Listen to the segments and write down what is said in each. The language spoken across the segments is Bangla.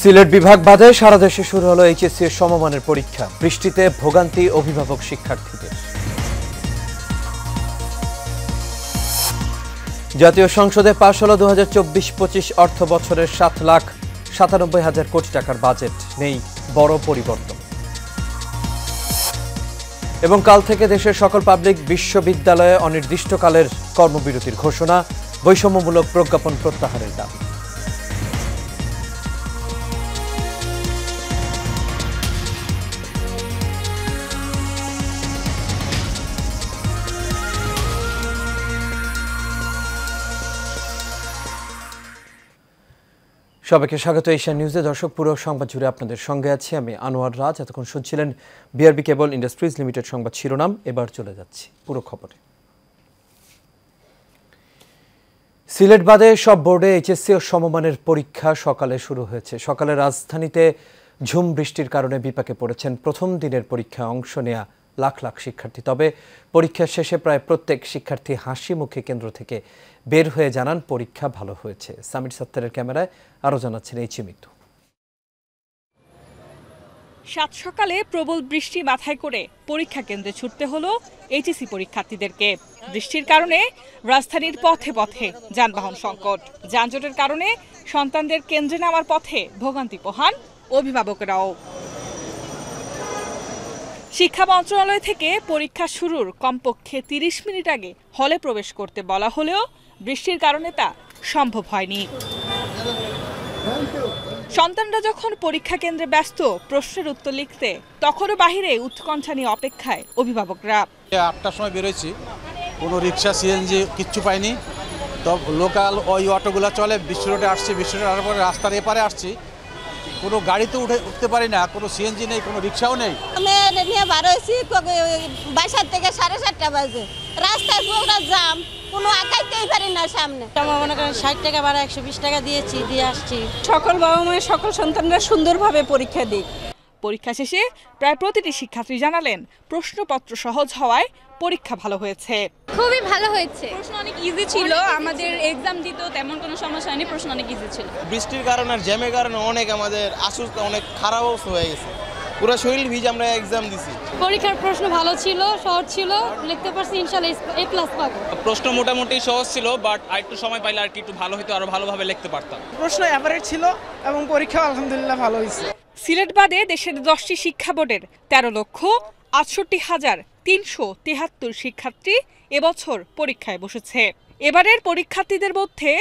সিলেট বিভাগ বাদে সারা দেশে শুরু হলো এইচএসসি এর সমমানের পরীক্ষা। বৃষ্টিতে ভোগান্তি অভিভাবক শিক্ষার্থীদের। জাতীয় সংসদে পাশ হলো 2024-25 অর্থ বছরের 7,97,000 কোটি টাকার বাজেট। নেই বড় পরিবর্তন। এবং কাল থেকে দেশের সকল পাবলিক বিশ্ববিদ্যালয়ে অনির্দিষ্টকালের কর্মবিরতির ঘোষণা, বৈষম্যমূলক প্রজ্ঞাপন প্রত্যাহারের দাবি। সবাইকে স্বাগত এশিয়ান নিউজে। দর্শক, পুরো সংবাদ জুড়ে আপনাদের সঙ্গে আছি আমি আনোয়ার রাজ। এতক্ষণ শুনছিলেন বিআরবি কেবল ইন্ডাস্ট্রিজ লিমিটেড সংবাদ শিরোনাম। এবার চলে যাচ্ছি পুরো খবরে। সিলেট বাদে সব বোর্ডে এইচএসসি ও সমমানের পরীক্ষা সকালে শুরু হয়েছে। সকালে রাজধানীতে ঝুম বৃষ্টির কারণে বিপাকে পড়েছেন প্রথম দিনের পরীক্ষায় অংশ নেয়া লাখ লাখ শিক্ষার্থী। তবে পরীক্ষা শেষে প্রায় প্রত্যেক শিক্ষার্থী হাসি মুখে কেন্দ্র থেকে বের হয়ে জানান পরীক্ষা ভালো হয়েছে। সামির সত্তারের ক্যামেরায় আরও জানাচ্ছেন এইচি মিতু। সাত সকালে প্রবল বৃষ্টি মাথায় করে পরীক্ষা কেন্দ্রে ছুটতে হলো এইচএসসি পরীক্ষার্থীদেরকে। বৃষ্টির কারণে রাজধানীর পথে পথে যানবাহন সংকট। যানজটের কারণে সন্তানদের কেন্দ্রে নেওয়ার পথে ভোগান্তি পোহান অভিভাবকেরাও। শিক্ষা মন্ত্রণালয় থেকে পরীক্ষা শুরুর কমপক্ষে 30 মিনিট আগে হলে প্রবেশ করতে বলা হলেও বৃষ্টির কারণে তা সম্ভব হয়নি। সন্তানরা যখন পরীক্ষা কেন্দ্রে ব্যস্ত প্রশ্নের উত্তর লিখতে, তখনও বাহিরে উৎকণ্ঠা নিয়ে অপেক্ষায় অভিভাবকরা। 8টার সময় বেরোয়েছি, কোনো রিক্সা সিএনজি কিচ্ছু পাইনি। তো লোকাল ওই অটোগুলো চলে, বিশ্ব রোডে আসছি, বিশ্ব রোডে আসার পরে রাস্তার এপারে আসছি, কোনো গাড়িতে উঠতে পারি না, কোনো সিএনজি নেই, কোনো রিক্সাও নেই। আমি নিয়ে বার হয়েছি বাসার থেকে 7:30 বাজে, রাস্তায় পুরো জাম, কোনো আগাইতেই পারি না সামনে। মনে করেন 60 টাকা ভাড়া 120 টাকা দিয়েছি, দিয়ে আসছি। সকল বাবা মায়ের সকল সন্তানরা সুন্দরভাবে পরীক্ষা দিক। পরীক্ষা শেষে প্রায় প্রতিটি শিক্ষার্থী জানালেন প্রশ্নপত্র সহজ হওয়ায় পরীক্ষা ভালো হয়েছে। খুবই ভালো হয়েছে। প্রশ্ন অনেক ইজি ছিল, আমাদের এক্সাম দিতেও তেমন কোনো সমস্যা হয়নি, প্রশ্ন অনেক ইজি ছিল। বৃষ্টির কারণে আর জ্যামের কারণে অনেক আমাদের আসলে অনেক খারাপ অবস্থা হয়ে গেছে, পুরো শরীর ভিজে আমরা এক্সাম দিছি। পরীক্ষার প্রশ্ন ভালো ছিল, সহজ ছিল, লিখতে পারছি, ইনশাআল্লাহ A+ পাবো। প্রশ্ন মোটামুটি সহজ ছিল, বাট আরেকটু সময় পাইলে আর কি একটু ভালো হতো, আরো ভালোভাবে লিখতে পারতাম। প্রশ্ন এভারেজ ছিল এবং পরীক্ষা আলহামদুলিল্লাহ ভালো হয়েছে। সিলেট বাদে দেশের 10টি শিক্ষা বোর্ডের 13,68,373 শিক্ষার্থী এবছর পরীক্ষায় বসেছে। এবারের পরীক্ষার্থীদের মধ্যে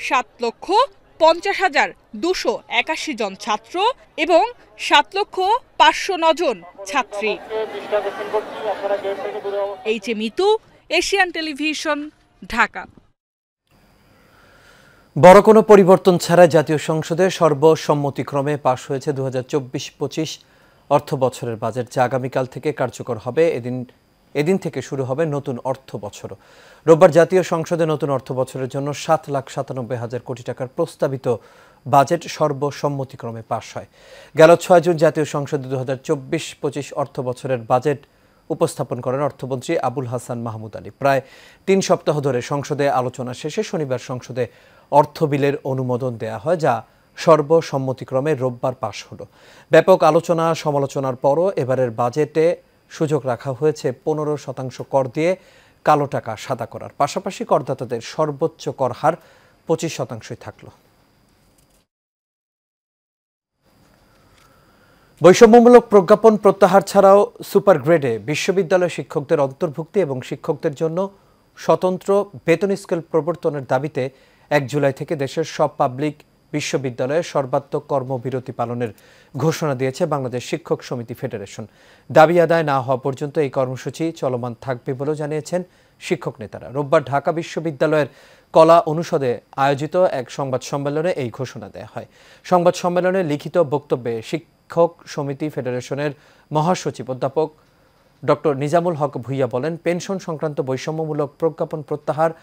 7,50,281 জন ছাত্র এবং 7,509 জন ছাত্রী। এইচএ মিতু, এশিয়ান টেলিভিশন, ঢাকা। বড় কোনো পরিবর্তন ছাড়া জাতীয় সংসদে সর্বসম্মতিক্রমে পাশ হয়েছে 2024-25 অর্থ বছরের বাজেট, যা আগামীকাল থেকে কার্যকর হবে। এদিন থেকে শুরু হবে নতুন অর্থ বছরও। রোববার জাতীয় সংসদে নতুন অর্থ বছরের জন্য 7,97,000 কোটি টাকার প্রস্তাবিত বাজেট সর্বসম্মতিক্রমে পাশ হয়। গেল 6 জুন জাতীয় সংসদে 2024-25 অর্থ বছরের বাজেট উপস্থাপন করেন অর্থমন্ত্রী আবুল হাসান মাহমুদ আলী। প্রায় 3 সপ্তাহ ধরে সংসদে আলোচনা শেষে শনিবার সংসদে অর্থ বিলের অনুমোদন দেয়া হয়, যা সর্বসম্মতিক্রমে রোববার পাশ হলো। ব্যাপক আলোচনা সমালোচনার পরও এবারের বাজেটে সুযোগ রাখা হয়েছে 15% কর দিয়ে কালো টাকা সাদা করার। পাশাপাশি করদাতাদের সর্বোচ্চ কর হার 25%ই থাকলো। বৈষম্যমূলক প্রজ্ঞাপন প্রত্যাহার ছাড়াও সুপার গ্রেডে বিশ্ববিদ্যালয় শিক্ষকদের অন্তর্ভুক্তি এবং শিক্ষকদের জন্য স্বতন্ত্র বেতন স্কেল প্রবর্তনের দাবিতে 1 জুলাই থেকে দেশের সব পাবলিক বিশ্ববিদ্যালয়ে সর্বাত্মক কর্মবিরতি পালনের ঘোষণা দিয়েছে বাংলাদেশ শিক্ষক সমিতি ফেডারেশন। দাবি আদায় না হওয়া পর্যন্ত এই কর্মসূচি চলমান থাকবে বলেও জানিয়েছেন শিক্ষক নেতারা। রোববার ঢাকা বিশ্ববিদ্যালয়ের কলা অনুষদে আয়োজিত এক সংবাদ সম্মেলনে এই ঘোষণা দেওয়া হয়। সংবাদ সম্মেলনে লিখিত বক্তব্যে শিক্ষক সমিতি ফেডারেশনের মহাসচিব অধ্যাপক ডক্টর নিজামুল হক ভুইয়া বলেন, পেনশন সংক্রান্ত বৈষম্যমূলক প্রজ্ঞাপন প্রত্যাহার,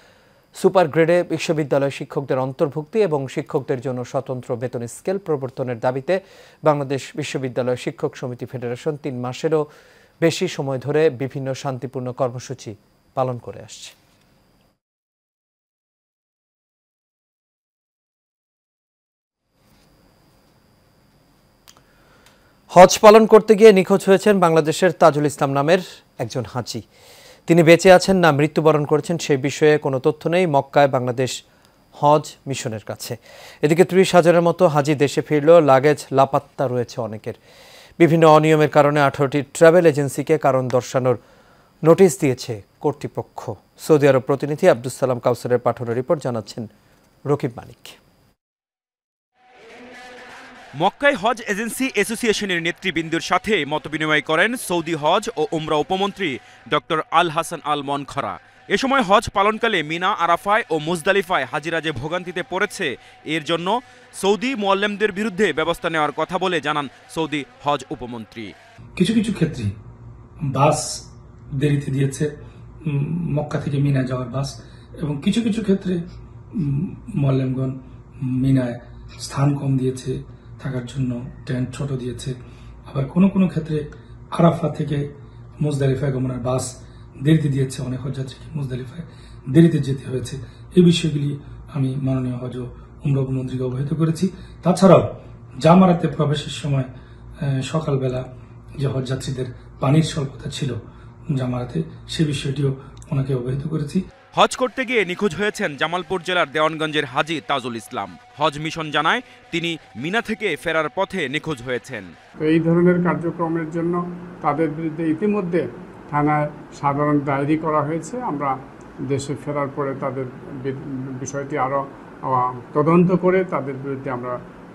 সুপার গ্রেডে বিশ্ববিদ্যালয় শিক্ষকদের অন্তর্ভুক্তি এবং শিক্ষকদের জন্য স্বতন্ত্র বেতন স্কেল প্রবর্তনের দাবিতে বাংলাদেশ বিশ্ববিদ্যালয় শিক্ষক সমিতি ফেডারেশন 3 মাসেরও বেশি সময় ধরে বিভিন্ন শান্তিপূর্ণ কর্মসূচি পালন করে আসছে। হজ পালন করতে গিয়ে নিখোঁজ হয়েছেন বাংলাদেশের তাজুল ইসলাম নামের একজন হাজি। তিনি বেঁচে আছেন না মৃত্যুবরণ করেছেন সেই বিষয়ে কোনো তথ্য নেই মক্কায় বাংলাদেশ হজ মিশনের কাছে। এদিকে ৩০,০০০-এর মতো হাজি দেশে ফিরলেও লাগেজ লাপাত্তা রয়েছে অনেকের। বিভিন্ন অনিয়মের কারণে 18টি ট্রাভেল এজেন্সিকে কারণ দর্শানোর নোটিশ দিয়েছে কর্তৃপক্ষ। সৌদি আরব প্রতিনিধি আব্দুস সালাম কাউসারের পাঠানো রিপোর্ট জানাচ্ছেন রকিব মানিক। মক্কায় হজ এজেন্সি অ্যাসোসিয়েশনের নেতৃবৃন্দের সাথে মতবিনিময় করেন সৌদি হজ ও উমরা উপমন্ত্রী ডক্টর আল হাসান আল মনখরা। এ সময় হজ পালনকালে মিনা, আরাফায় ও মুজদালিফায় হাজিরা যে ভোগান্তিতে পড়েছে এর জন্য সৌদি মুআল্লিমদের বিরুদ্ধে ব্যবস্থা নেওয়ার কথা বলে জানান সৌদি হজ উপমন্ত্রী। কিছু কিছু ক্ষেত্রে বাস দেরিতে দিয়েছে, মক্কা থেকে মিনা যাওয়ার বাস, এবং কিছু কিছু ক্ষেত্রে মুআল্লিমগণ মিনায় স্থান কম দিয়েছে, থাকার জন্য টেন্ট ছোট দিয়েছে। আবার কোনো কোনো ক্ষেত্রে আরাফা থেকে মুজদালিফায় গমনের বাস দেরিতে দিয়েছে, অনেক হজযাত্রীকে মুজদালিফায় দেরিতে যেতে হয়েছে। এই বিষয়গুলি আমি মাননীয় হজ ও উমরা উপমন্ত্রীকে অবহিত করেছি। তাছাড়াও জামারাতে প্রবেশের সময় সকালবেলা যে হজযাত্রীদের পানির স্বল্পতা ছিল জামারাতে, সে বিষয়টিও ওনাকে অবহিত করেছি। হজ করতে গিয়ে নিখোঁজ হয়েছেন জামালপুর জেলার দেওয়ানগঞ্জের হাজি তাজুল ইসলাম। হজ মিশন জানায় তিনি মিনা থেকে ফেরার পথে নিখোঁজ হয়েছেন। এই ধরনের কার্যক্রমের জন্য তাদের বিরুদ্ধে ইতিমধ্যে থানায় সাধারণ ডায়েরি করা হয়েছে। আমরা দেশে ফেরার পরে তাদের বিষয়টি আরও তদন্ত করে তাদের বিরুদ্ধে আমরা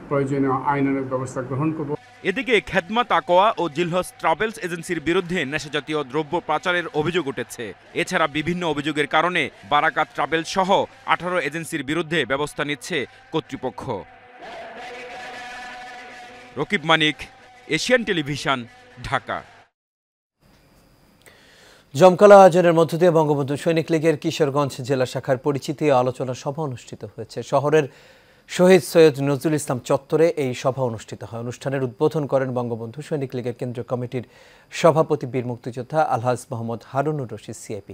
প্রয়োজনীয় আইনানুগ ব্যবস্থা গ্রহণ করব। এদিকে খেদমা তাকোয়া ও জিলহজ ট্রাভেলস এজেন্সির বিরুদ্ধে নেশাজাতীয় দ্রব্য পাচারের অভিযোগ উঠেছে। এছাড়া বিভিন্ন অভিযোগের কারণে বারাকাত ট্রাভেলস সহ 18 এজেন্সির বিরুদ্ধে ব্যবস্থা নিচ্ছে কর্তৃপক্ষ। রকিব মানিক, এশিয়ান টেলিভিশন, ঢাকা। জমকালো আয়োজনের মধ্য দিয়ে বঙ্গবন্ধু সৈনিক লীগের কিশোরগঞ্জ জেলা শাখার পরিচিতি আলোচনা সভা অনুষ্ঠিত হয়েছে। শহরের শহীদ সৈয়দ নজরুল ইসলাম চত্বরে এই সভা অনুষ্ঠিত হয়। অনুষ্ঠানের উদ্বোধন করেন বঙ্গবন্ধু সৈনিক লীগের কেন্দ্রীয় কমিটির সভাপতি বীর মুক্তিযোদ্ধা আলহাজ মোহাম্মদ হারুনুর রশিদ সিআইপি।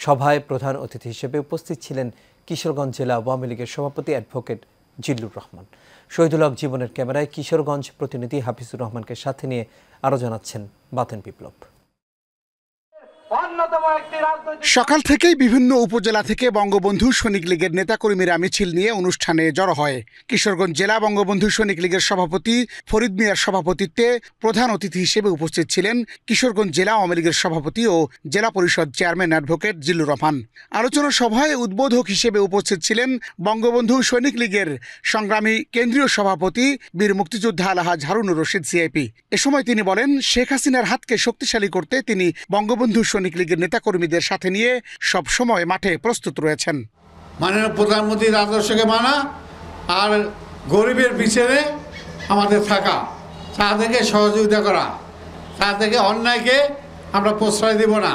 সভায় প্রধান অতিথি হিসেবে উপস্থিত ছিলেন কিশোরগঞ্জ জেলা আওয়ামী লীগের সভাপতি অ্যাডভোকেট জিল্লুর রহমান। শহীদুল হক জীবনের ক্যামেরায় কিশোরগঞ্জ প্রতিনিধি হাফিজুর রহমানকে সাথে নিয়ে আরও জানাচ্ছেন বাতেন বিপ্লব। সকাল থেকেই বিভিন্ন উপজেলা থেকে বঙ্গবন্ধু সৈনিক লীগের নেতাকর্মীরা মিছিল নিয়ে অনুষ্ঠানে জড়ো হয়। কিশোরগঞ্জ জেলা বঙ্গবন্ধু সৈনিক লীগের সভাপতি ফরিদ মিয়ার সভাপতিত্বে প্রধান অতিথি হিসেবে উপস্থিত ছিলেন কিশোরগঞ্জ জেলা আওয়ামী লীগের সভাপতি ও জেলা পরিষদ চেয়ারম্যান অ্যাডভোকেট জিল্লুর রহমান। আলোচনা সভায় উদ্বোধক হিসেবে উপস্থিত ছিলেন বঙ্গবন্ধু সৈনিক লীগের সংগ্রামী কেন্দ্রীয় সভাপতি বীর মুক্তিযোদ্ধা আলহাজ হারুনুর রশিদ সিআইপি। এ সময় তিনি বলেন, শেখ হাসিনার হাতকে শক্তিশালী করতে তিনি বঙ্গবন্ধু সৈনিক লীগের নেতাকর্মীদের সাথে নিয়ে সব সময় মাঠে প্রস্তুত রয়েছেন। মাননীয় প্রধানমন্ত্রীর আদর্শকে মানা আর গরিবের পিছনে আমাদের থাকা, তাদেরকে সহযোগিতা করা, তাদেরকে অন্যায়কে আমরা প্রশ্রয় দেব না।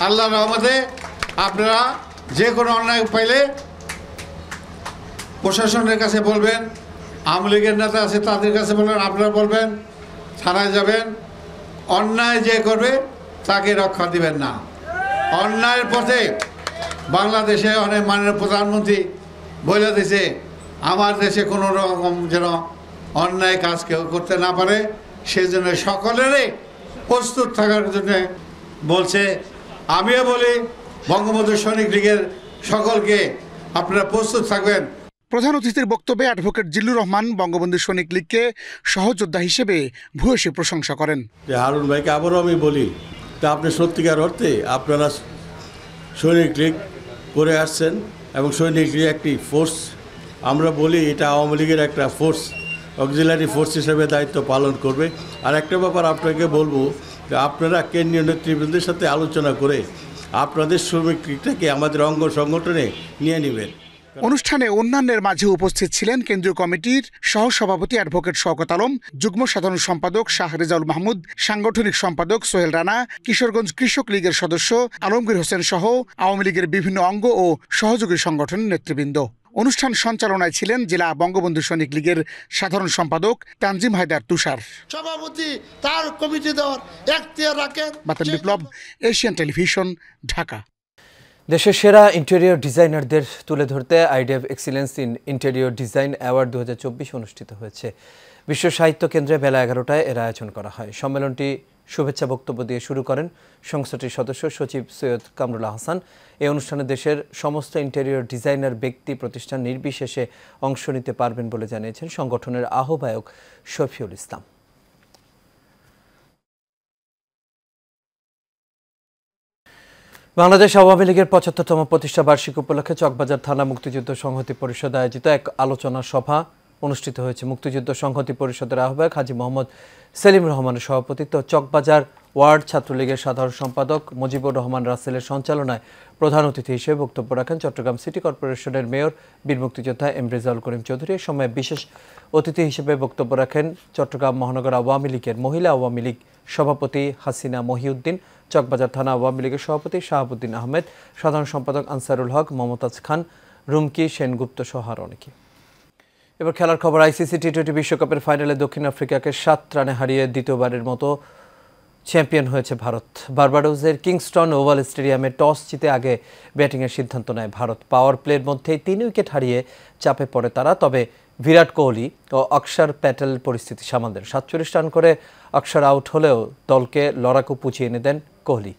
আল্লাহর রহমতে আপনারা যে কোনো অন্যায় পাইলে প্রশাসনের কাছে বলবেন, আওয়ামী লীগের নেতা আছে তাদের কাছে বলবেন, আপনারা বলবেন, থানায় যাবেন। অন্যায় যে করবে তাকে রক্ষা দিবেন না। অন্যায়ের পথে বাংলাদেশে অনেক মাননীয় প্রধানমন্ত্রী বলে দিয়েছে, আমার দেশে কোনো রকম যেন অন্যায় কাজ কেউ করতে না পারে, সেজন্য সকলেরই প্রস্তুত থাকার জন্য বলছে। আমিও বলি বঙ্গবন্ধু সৈনিক লীগের সকলকে আপনারা প্রস্তুত থাকবেন। প্রধান অতিথির বক্তব্যে অ্যাডভোকেট জিল্লুর রহমান বঙ্গবন্ধু সৈনিক লীগকে সহযোদ্ধা হিসেবে ভূয়সী প্রশংসা করেন। হারুন ভাইকে আবারও আমি বলি, তা আপনি সত্যিকার অর্থে আপনারা সৈনিক লীগ করে আসছেন এবং সৈনিক লীগ একটি ফোর্স, আমরা বলি এটা আওয়ামী লীগের একটা ফোর্স, অক্সিলারি ফোর্স হিসেবে দায়িত্ব পালন করবে। আর একটা ব্যাপার আপনাকে বলবো যে আপনারা কেন্দ্রীয় নেতৃবৃন্দের সাথে আলোচনা করে আপনাদের শ্রমিক লীগটাকে আমাদের অঙ্গ সংগঠনে নিয়ে নেবেন। অনুষ্ঠানে অন্যান্যের মাঝে উপস্থিত ছিলেন কেন্দ্রীয় কমিটির সহসভাপতি অ্যাডভোকেট শওকত আলম, যুগ্ম সাধারণ সম্পাদক শাহ রেজাউল মাহমুদ, সাংগঠনিক সম্পাদক সোহেল রানা, কিশোরগঞ্জ কৃষক লীগের সদস্য আলমগীর হোসেন সহ আওয়ামী লীগের বিভিন্ন অঙ্গ ও সহযোগী সংগঠনের নেতৃবৃন্দ। অনুষ্ঠান সঞ্চালনায় ছিলেন জেলা বঙ্গবন্ধু সৈনিক লীগের সাধারণ সম্পাদক তানজিম হায়দার তুষার। সভাপতি তার কমিটি দেওয়ার এখতিয়ার রাখেন। বাতেন বিপ্লব, এশিয়ান টেলিভিশন, ঢাকা। দেশের সেরা ইন্টেরিয়র ডিজাইনারদের তুলে ধরতে idea of excellence in interior design award 2024 অনুষ্ঠিত হয়েছে। বিশ্ব সাহিত্য কেন্দ্রে বেলা 11টায় এর আয়োজন করা হয়। সম্মেলনটি শুভেচ্ছা বক্তব্য দিয়ে শুরু করেন সংস্থাটির সদস্য সচিব সৈয়দ কামরুল হাসান। এই অনুষ্ঠানে দেশের সমস্ত ইন্টেরিয়র ডিজাইনার ব্যক্তি প্রতিষ্ঠান নির্বিশেষে অংশ নিতে পারবেন বলে জানিয়েছেন সংগঠনের আহ্বায়ক শফিউল ইসলাম। বাংলাদেশ আওয়ামী লীগের 75তম প্রতিষ্ঠা বার্ষিকী উপলক্ষে চকবাজার থানা মুক্তিযুদ্ধ সংহতি পরিষদ আয়োজিত এক আলোচনা সভা অনুষ্ঠিত হয়েছে। মুক্তিযুদ্ধ সংহতি পরিষদের আহ্বায়ক হাজী মোহাম্মদ সেলিম রহমানের সভাপতিত্বে চকবাজার ওয়ার্ড ছাত্রলীগের সাধারণ সম্পাদক মুজিবুর রহমান রাসেলের সঞ্চালনায় প্রধান অতিথি হিসেবে বক্তব্য রাখেন চট্টগ্রাম সিটি কর্পোরেশনের মেয়র বীর মুক্তিযোদ্ধা এম রেজাউল করিম চৌধুরী। এই সময় বিশেষ অতিথি হিসেবে বক্তব্য রাখেন চট্টগ্রাম মহানগর আওয়ামী লীগের মহিলা আওয়ামী লীগ সভাপতি হাসিনা মহিউদ্দিন, চকবাজার থানা আওয়ামী লীগের সভাপতি শাহাবুদ্দিন আহমেদ, সাধারণ সম্পাদক আনসারুল হক, মমতাজ খান, রুমকি সেনগুপ্ত সহ আরও অনেকে। এবার খেলার খবর। আইসিসি টি-20 বিশ্বকাপের ফাইনালে দক্ষিণ আফ্রিকাকে 7 রানে হারিয়ে দ্বিতীয়বারের মতো চ্যাম্পিয়ন হয়েছে ভারত। বার্বাডোসের কিংস্টন ওভাল স্টেডিয়ামে টস জিতে আগে ব্যাটিংয়ের সিদ্ধান্ত নেয় ভারত। পাওয়ার প্লের মধ্যেই 3 উইকেট হারিয়ে চাপে পড়ে তারা। তবে বিরাট কোহলি ও অক্ষর প্যাটেল পরিস্থিতি সামাল দেন। 47 রান করে অক্ষর আউট হলেও দলকে লড়াকু পুঁছিয়ে এনে দেন কোহলি।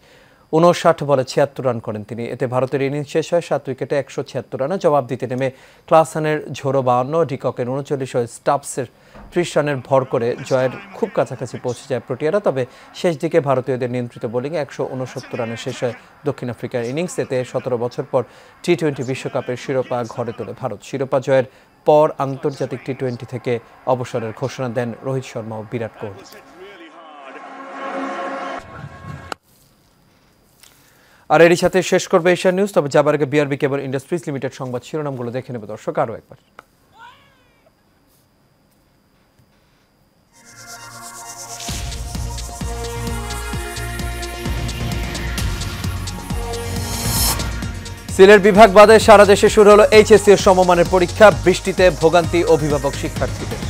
59 বলে 76 রান করেন তিনি। এতে ভারতের ইনিংস শেষ হয় 7 উইকেটে 176 রানে। জবাব দিতে নেমে ক্লাসেনের ঝোড়ো 52, ডিককের 39 ও স্টাফসের 30 রানের ভর করে জয়ের খুব কাছাকাছি পৌঁছে যায় প্রোটিয়ারা। তবে শেষ দিকে ভারতীয়দের নিয়ন্ত্রিত বোলিংয়ে 169 রানে শেষ হয় দক্ষিণ আফ্রিকার ইনিংস। এতে 17 বছর পর টি-20 বিশ্বকাপের শিরোপা ঘরে তোলে ভারত। শিরোপা জয়ের পর আন্তর্জাতিক টি-20 থেকে অবসরের ঘোষণা দেন রোহিত শর্মা ও বিরাট কোহলি। আর এরই সাথে শেষ করবে এশিয়ান নিউজ। তবে যাবার আগে বিআরবি কেবল ইন্ডাস্ট্রিজ লিমিটেড সংবাদ শিরোনামগুলো দেখে নেবে দর্শক আরও একবার। সিলেট বিভাগ বাদে সারা দেশে শুরু হলো এইচএসসি এর সমমানের পরীক্ষা। বৃষ্টিতে ভোগান্তি অভিভাবক শিক্ষার্থীদের।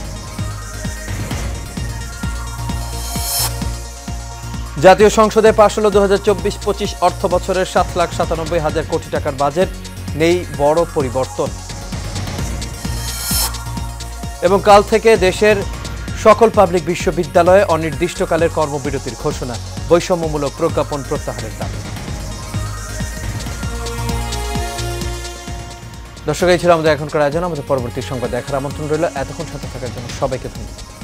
জাতীয় সংসদে পাশ হলো 2024-25 অর্থ বছরের 7,97,000 কোটি টাকার বাজেট। নেই বড় পরিবর্তন। এবং কাল থেকে দেশের সকল পাবলিক বিশ্ববিদ্যালয়ে অনির্দিষ্টকালের কর্মবিরতির ঘোষণা। বৈষম্যমূলক প্রজ্ঞাপন প্রত্যাহারের দাবি। দর্শক, এই ছিল আমাদের এখনকার আয়োজন। আমাদের পরবর্তী সংবাদ দেখার আমন্ত্রণ রইল। এতক্ষণ সাথে থাকার জন্য সবাইকে ধন্যবাদ।